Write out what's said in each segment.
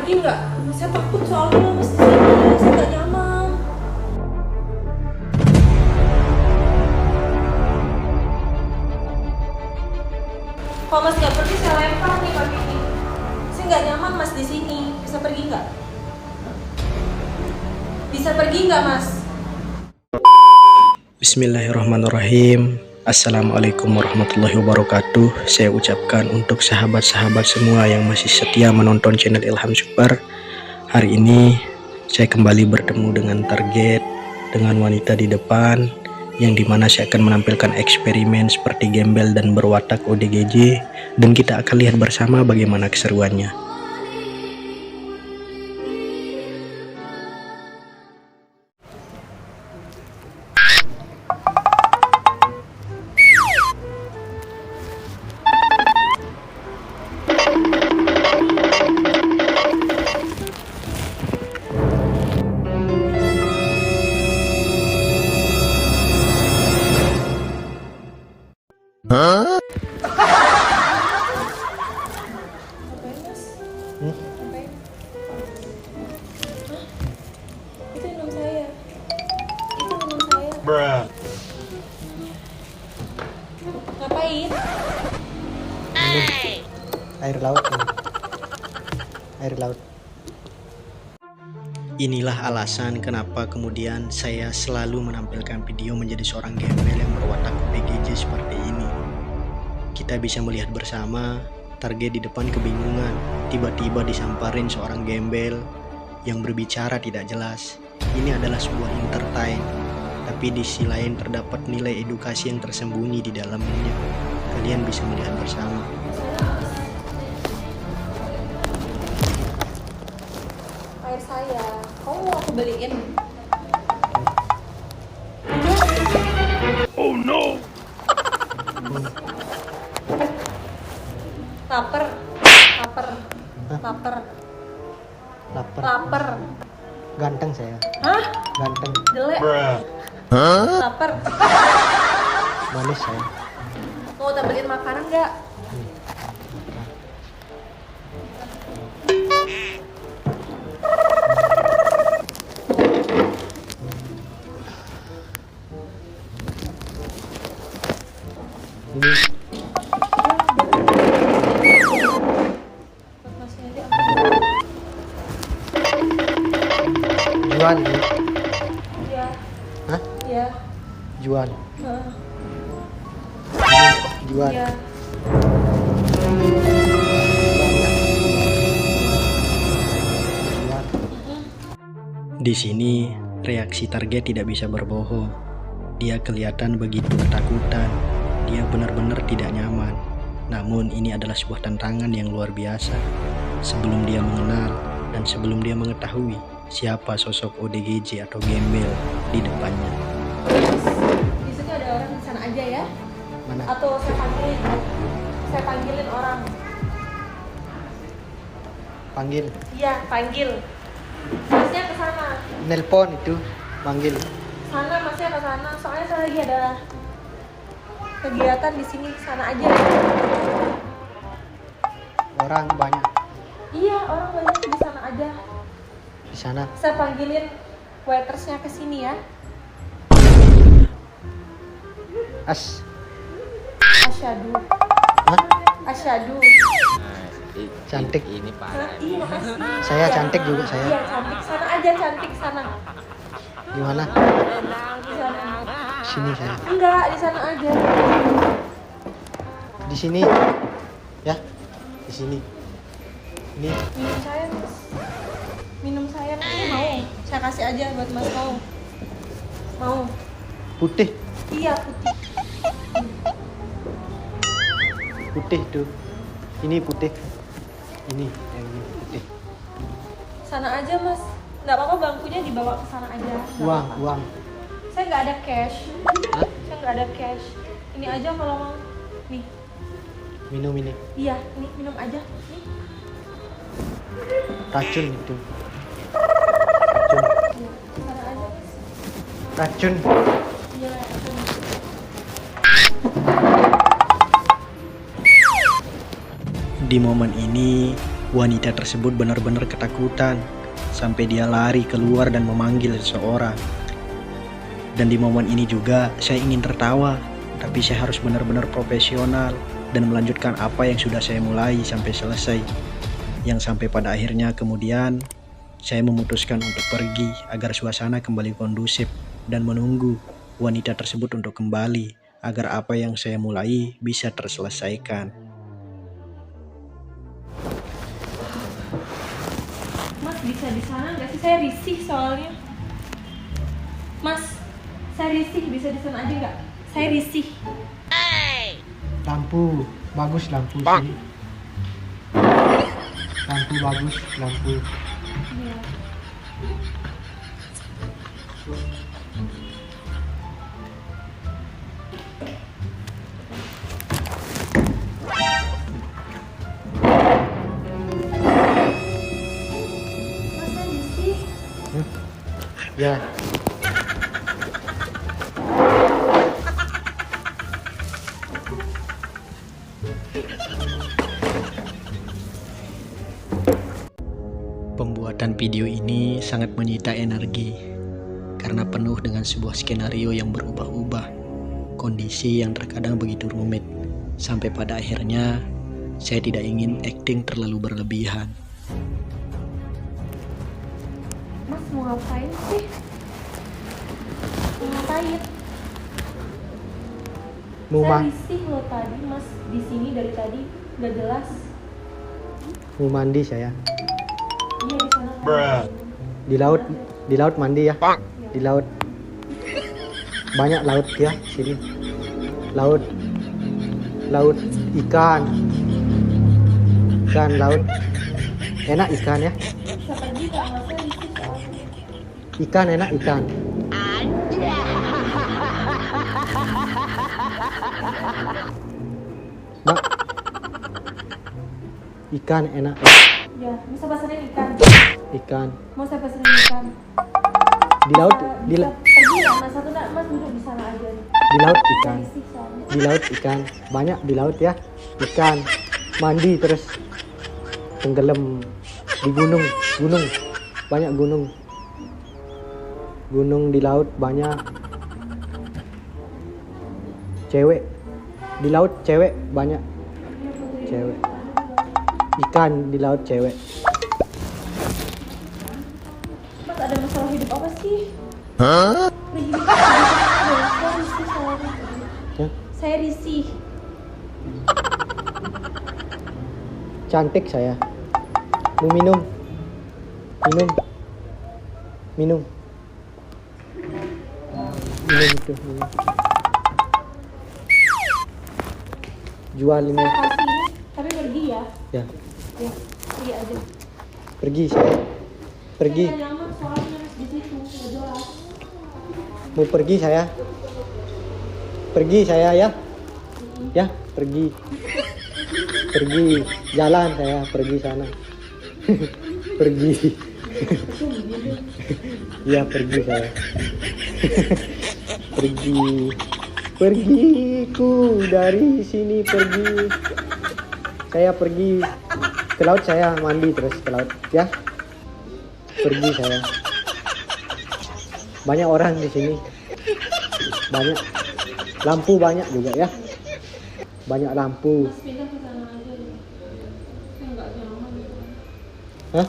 pergi nggak? Saya takut soalnya mas di sini, saya nggak nyaman. Kalau mas nggak pergi, saya lempar nih kaki ini. Saya nggak nyaman mas di sini. Bisa pergi nggak? Bisa pergi nggak mas? Bismillahirrahmanirrahim. Assalamualaikum warahmatullahi wabarakatuh. Saya ucapkan untuk sahabat-sahabat semua yang masih setia menonton channel Ilham Super. Hari ini saya kembali bertemu dengan target, dengan wanita di depan, yang dimana saya akan menampilkan eksperimen seperti gembel dan berwatak ODGJ, dan kita akan lihat bersama bagaimana keseruannya. Ngapain mas? Ngapain? Hah? Itu minum saya. Itu minum saya. Ngapain? Air laut. Air laut. Inilah alasan kenapa kemudian saya selalu menampilkan video menjadi seorang gembel yang berwatak ODGJ seperti ini. Kita bisa melihat bersama target di depan kebingungan, tiba-tiba disamparin seorang gembel yang berbicara tidak jelas. Ini adalah sebuah entertain, tapi di sisi lain terdapat nilai edukasi yang tersembunyi di dalamnya. Kalian bisa melihat bersama. Air saya. Kamu mau aku beliin? Oh no! Laper. Laper. Laper. Lapar. Laper. Ganteng saya. Hah? Ganteng. Jelek. Laper. Manis saya. Mau tak beliin makanan nggak? Ini Masnya aja. Juan. Iya. Hah? Iya. Juan. Heeh. Juan. Iya. Di sini reaksi target tidak bisa berbohong. Dia kelihatan begitu ketakutan. Dia benar-benar tidak nyaman. Namun ini adalah sebuah tantangan yang luar biasa. Sebelum dia mengenal dan sebelum dia mengetahui siapa sosok ODGJ atau gembel di depannya. Di situ ada orang di sana aja ya? Mana? Atau saya panggilin? Saya panggilin orang. Panggil. Iya, panggil. Masnya ke sana. Nelpon itu. Panggil. Sana, masnya ke sana. Soalnya saya lagi ada kegiatan di sini. Sana aja. Orang banyak Iya, orang banyak di sana aja. di sana. Saya panggilin waitersnya ke sini ya. Asyadu. Hah? Asyadu. Cantik. Ini Hah? parah. Iya, makasih. Saya cantik juga saya. Iya, cantik. Sana aja, cantik sana. Di mana? Di sana. Sini saya. Enggak, di sana aja. Di sini. Ya. Di sini. Ini Minum saya, Mas. Minum saya mau. Saya kasih aja buat Mas mau. Mau. putih. Iya, putih. Putih tuh. Ini putih. Ini yang ini putih. Sana aja, Mas. Nggak apa-apa, bangkunya dibawa ke sana aja. Nggak Uang, apa-apa. uang. Saya nggak ada cash. Hah? Saya nggak ada cash. Ini aja kalau mau. Nih. Minum ini. Iya, nih minum aja. Nih. Racun itu. Iya, sana aja, Mas. Racun. Iya, racun. Di momen ini Wanita tersebut benar-benar ketakutan sampai dia lari keluar dan memanggil seseorang. Dan di momen ini juga saya ingin tertawa, tapi saya harus benar-benar profesional dan melanjutkan apa yang sudah saya mulai sampai selesai. Yang sampai pada akhirnya kemudian saya memutuskan untuk pergi agar suasana kembali kondusif dan menunggu wanita tersebut untuk kembali agar apa yang saya mulai bisa terselesaikan. Mas bisa di sana nggak sih? Saya risih soalnya. Mas, saya risih, bisa di sana aja nggak? Saya risih. Lampu bagus, lampu sini. Lampu bagus, lampu. Iya. Mas, saya risih. Ya, Pembuatan video ini sangat menyita energi karena penuh dengan sebuah skenario yang berubah-ubah, kondisi yang terkadang begitu rumit, sampai pada akhirnya saya tidak ingin acting terlalu berlebihan. Mas mau ngapain sih? Mau ngapain? mau Saya ma- risih loh tadi, Mas di sini dari tadi nggak jelas. mau mandi saya. Iya di sana. Kan. Di laut mandi ya. Di laut. Banyak laut ya sini. Laut ikan. Ikan laut. Enak ikan ya. Bisa pergi nggak? Mas saya risih soalnya. Ikan enak ikan. Mbak. Ikan enak. Ya, bisa pesenin ikan. Ikan. Mau saya pesenin ikan. Di laut Bisa pergi nggak? Mas satu nggak? Mas duduk di sana aja. di laut Saya ikan. risih soalnya. Di laut ikan. Banyak di laut ya. Ikan. Mandi terus tenggelam di gunung. Banyak gunung. Gunung di laut banyak. Cewek. Di laut cewek banyak. Cewek. Ikan di laut cewek. Mas ada masalah hidup apa sih? Hah? Saya risih soalnya. Ya. Saya risih. Cantik saya. Mau minum. Minum itu, minum. Jual ini. Saya kasih ini, tapi pergi ya. Ya, Ya, pergi aja. pergi saya. Pergi. Saya nggak nyaman soalnya di situ nggak jelas. Mau pergi saya. Pergi saya ya. Ya, pergi. Pergi. Jalan saya, pergi sana. Pergi. Ya, pergi saya. Pergiku dari sini, pergi. Saya pergi ke laut, saya mandi terus ke laut ya. Pergi saya. Banyak orang di sini. Banyak lampu, banyak juga ya. Banyak lampu. Mas pindah ke sana aja ya. Saya nggak nyaman. Hah?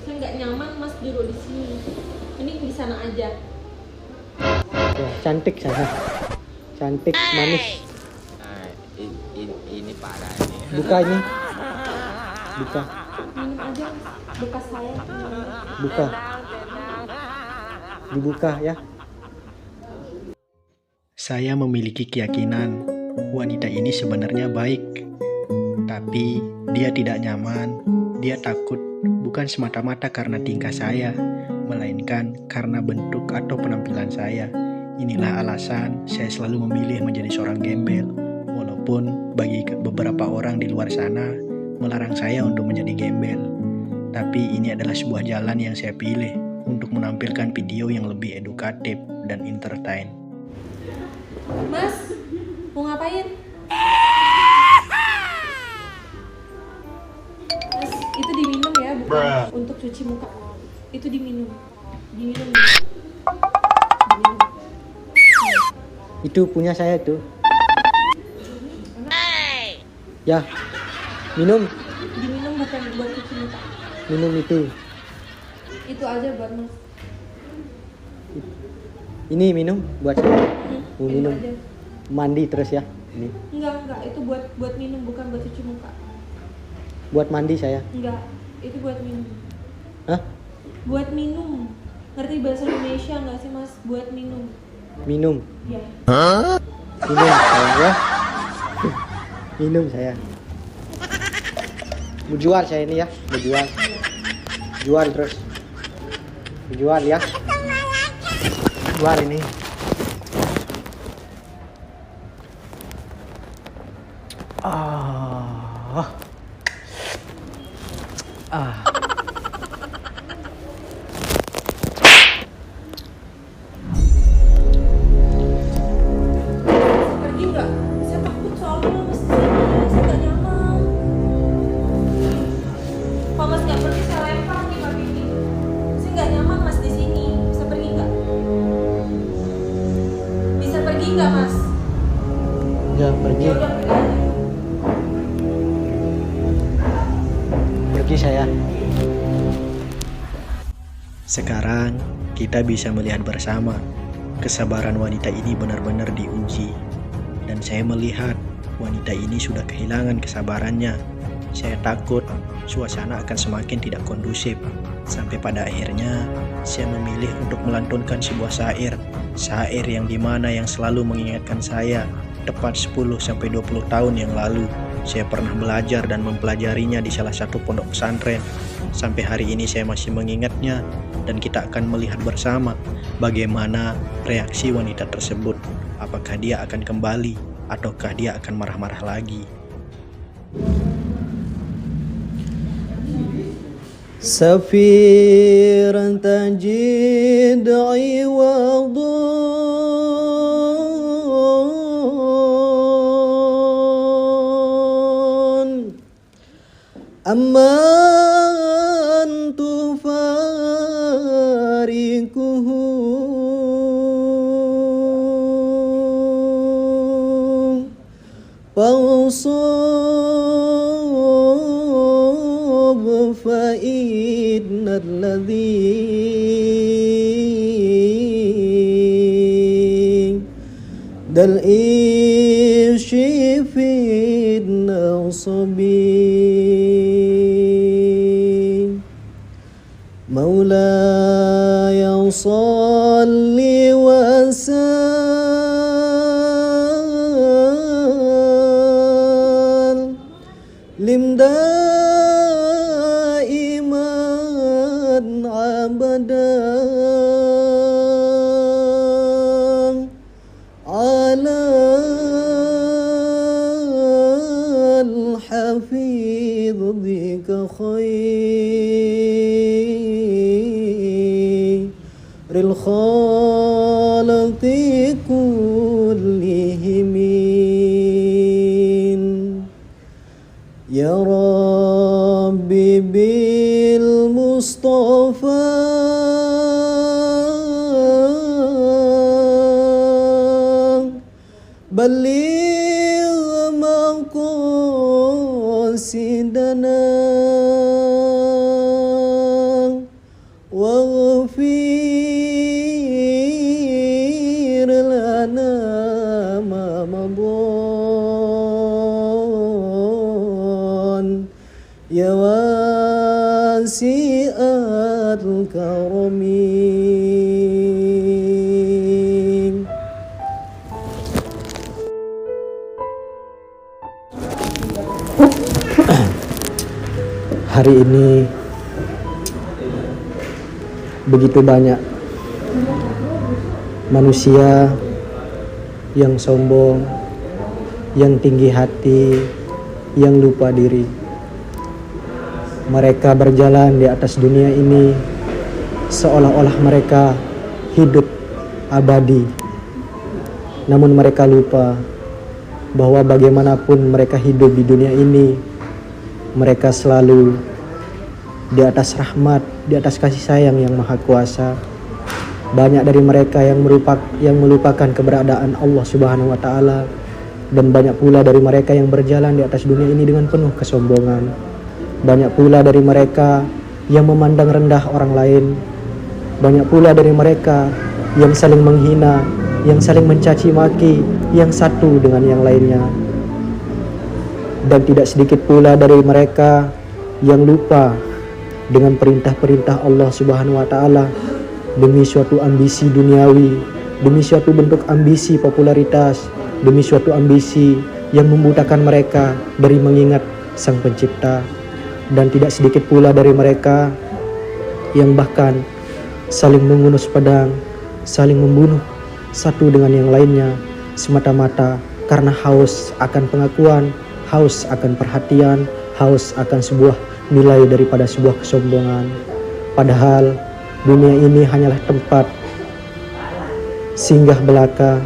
Saya nggak nyaman Mas duduk di sini. Mending di sana aja. Ya, cantik saya. Cantik, manis. Nah, ini parah ini. Buka ini. Buka. Minum aja bekas saya. Buka. Dibuka ya. Saya memiliki keyakinan wanita ini sebenarnya baik, tapi dia tidak nyaman, dia takut bukan semata-mata karena tingkah saya, melainkan karena bentuk atau penampilan saya. Inilah alasan saya selalu memilih menjadi seorang gembel, walaupun bagi beberapa orang di luar sana melarang saya untuk menjadi gembel. Tapi ini adalah sebuah jalan yang saya pilih untuk menampilkan video yang lebih edukatif dan entertain. Mas, mau ngapain? Mas, Itu diminum ya, bukan untuk cuci muka. Itu diminum. Diminum. Itu punya saya tuh. Ya, minum. Diminum bukan buat cuci muka. Minum itu. Itu aja buat Mas. Ini minum buat saya. Mau Itu minum. aja. Mandi terus ya. Ini. Enggak, itu buat minum bukan buat cuci muka. Buat mandi saya. Enggak, itu buat minum. Hah? Buat minum. Ngerti bahasa Indonesia enggak sih, Mas? Buat minum. Minum. Ya. Minum saya ya. Minum saya. Mau jual saya ini ya. Mau jual. Jual terus. Jual ya. Jual ini. Ah. Ah. Pergi enggak? Saya takut soalnya Mas di sini. Saya enggak nyaman. Kalau Mas enggak pergi, saya lempar nih pakai ini. Saya enggak nyaman Mas di sini. Bisa pergi enggak? Bisa pergi enggak, Mas? Ya pergi. Ya udah pergi aja. Pergi saya. Sekarang kita bisa melihat bersama kesabaran wanita ini benar-benar diuji. Dan saya melihat wanita ini sudah kehilangan kesabarannya. Saya takut suasana akan semakin tidak kondusif. Sampai pada akhirnya saya memilih untuk melantunkan sebuah syair. Syair yang dimana yang selalu mengingatkan saya tepat 10-20 tahun yang lalu. Saya pernah belajar dan mempelajarinya di salah satu pondok pesantren. Sampai hari ini saya masih mengingatnya dan kita akan melihat bersama bagaimana reaksi wanita tersebut. Apakah dia akan kembali ataukah dia akan marah-marah lagi. Safiran tajid iwadun amman tufarikuhu fawsab fa'idna alladhi dal ishi fidna sabi maulaya salli wa sallim daiman abadan ala al-hafidh bika khairil khalaqi kullihim ya Rabbi bil Mustafa baligh maqasidana waghfir lana ma madan ya wasi'al karami. Hari ini begitu banyak manusia yang sombong, yang tinggi hati, yang lupa diri. Mereka berjalan di atas dunia ini seolah-olah mereka hidup abadi. Namun mereka lupa bahwa bagaimanapun mereka hidup di dunia ini, mereka selalu di atas rahmat, di atas kasih sayang yang maha kuasa. Banyak dari mereka yang melupakan keberadaan Allah Subhanahu wa taala, dan banyak pula dari mereka yang berjalan di atas dunia ini dengan penuh kesombongan. Banyak pula dari mereka yang memandang rendah orang lain. Banyak pula dari mereka yang saling menghina, yang saling mencaci maki yang satu dengan yang lainnya. Dan tidak sedikit pula dari mereka yang lupa dengan perintah-perintah Allah Subhanahu wa taala demi suatu ambisi duniawi, demi suatu bentuk ambisi popularitas, demi suatu ambisi yang membutakan mereka dari mengingat Sang Pencipta. Dan tidak sedikit pula dari mereka yang bahkan saling mengunus pedang, saling membunuh satu dengan yang lainnya semata-mata karena haus akan pengakuan, haus akan perhatian, haus akan sebuah nilai daripada sebuah kesombongan. Padahal dunia ini hanyalah tempat singgah belaka,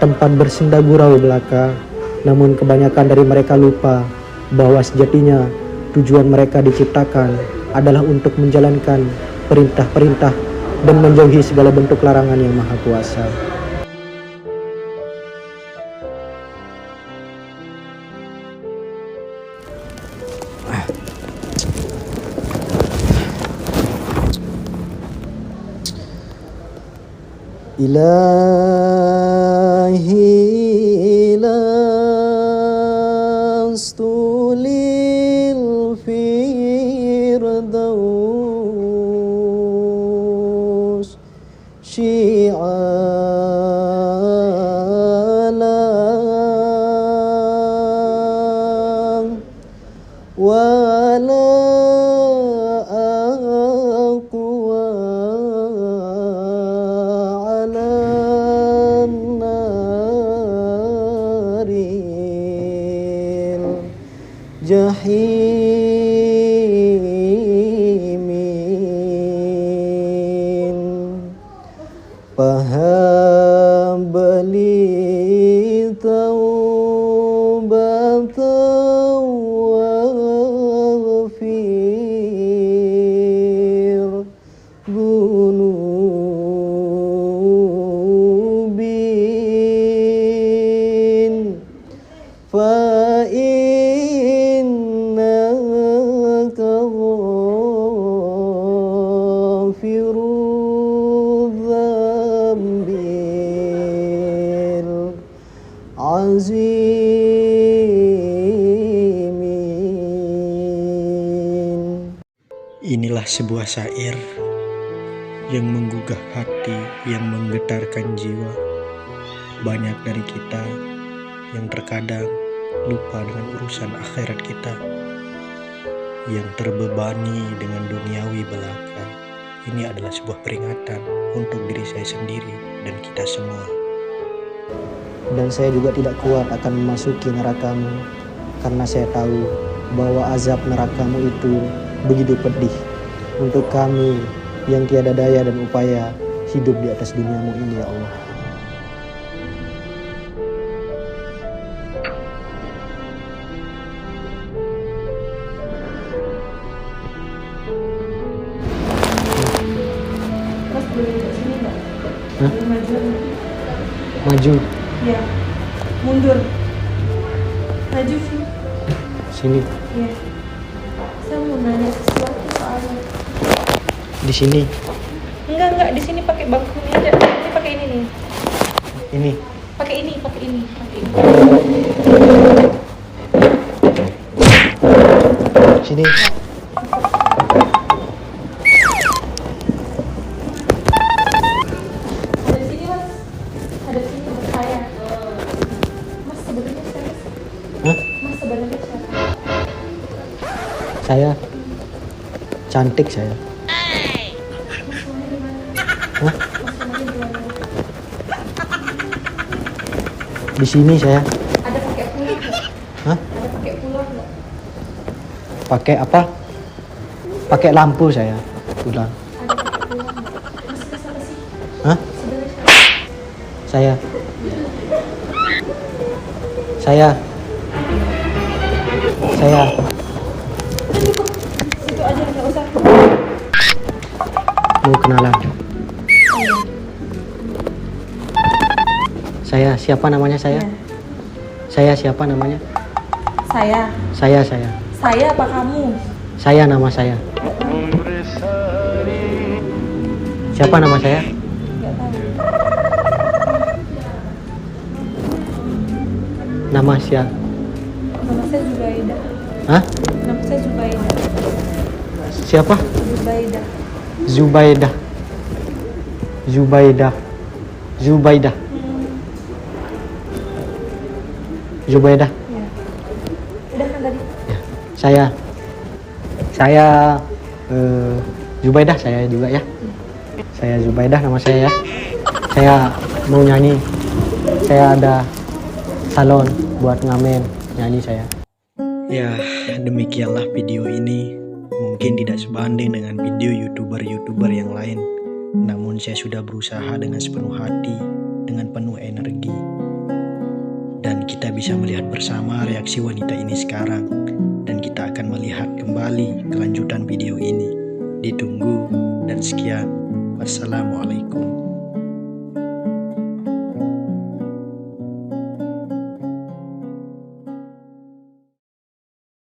tempat bersenda gurau belaka. Namun kebanyakan dari mereka lupa bahwa sejatinya tujuan mereka diciptakan adalah untuk menjalankan perintah-perintah dan menjauhi segala bentuk larangan yang maha kuasa. Ilahi lastu lil firdaus syi'alan wala aqwa ala naril jahimin. Paham beli taubatan wafir dunubin fa innaka ghafiru dzambil azimin. Inilah sebuah syair yang menggugah hati, yang menggetarkan jiwa. Banyak dari kita yang terkadang lupa dengan urusan akhirat kita, yang terbebani dengan duniawi belaka. Ini adalah sebuah peringatan untuk diri saya sendiri dan kita semua. Dan saya juga tidak kuat akan memasuki nerakamu, karena saya tahu bahwa azab nerakamu itu begitu pedih untuk kami yang tiada daya dan upaya hidup di atas duniamu ini, ya Allah. Mas boleh ke sini nggak? Hah? Boleh maju? Maju Ya. Mundur. Maju sini. sini, Ya. Saya mau nanya sesuatu soalnya. di sini, Enggak, di sini pakai bangku ini aja. Ini pakai ini nih. ini. Pakai ini. Sini. Ada di sini, Mas. Ada di sini buat saya. Mas sebenarnya siapa? Hah? Mas sebenarnya siapa? Saya cantik saya. Mas rumahnya di mana? Hah? Mas rumahnya di mana? Di sini saya. Ada pakai pulang nggak? Hah? Ada pakai pulang nggak? Pakai apa? Pakai lampu saya. Udah. Ada pakai pulang nggak? Mas ke sana sih. Hah? Sebenarnya siapa? Saya. Saya. Situ aja nggak usah. mau kenalan. Oh, iya. Saya siapa namanya saya? Iya. Saya siapa namanya? Saya. Saya. Saya apa kamu? Saya nama saya. Siapa nama saya? Nggak tahu. Nama siapa? Nama saya Zubaida. Hah? Nama saya Zubaida. Siapa? Zubaida. Zubaidah. Zubaidah. Zubaidah. Ya. Udah kan tadi? Saya Zubaidah saya juga ya. Saya Zubaidah nama saya ya. Saya mau nyanyi. Saya ada salon buat ngamen nyanyi saya. Ya, demikianlah video ini. Mungkin tidak sebanding dengan video YouTuber yang lain. Namun saya sudah berusaha dengan sepenuh hati, dengan penuh energi. Dan kita bisa melihat bersama reaksi wanita ini sekarang. Dan kita akan melihat kembali kelanjutan video ini. Ditunggu dan sekian. Wassalamualaikum.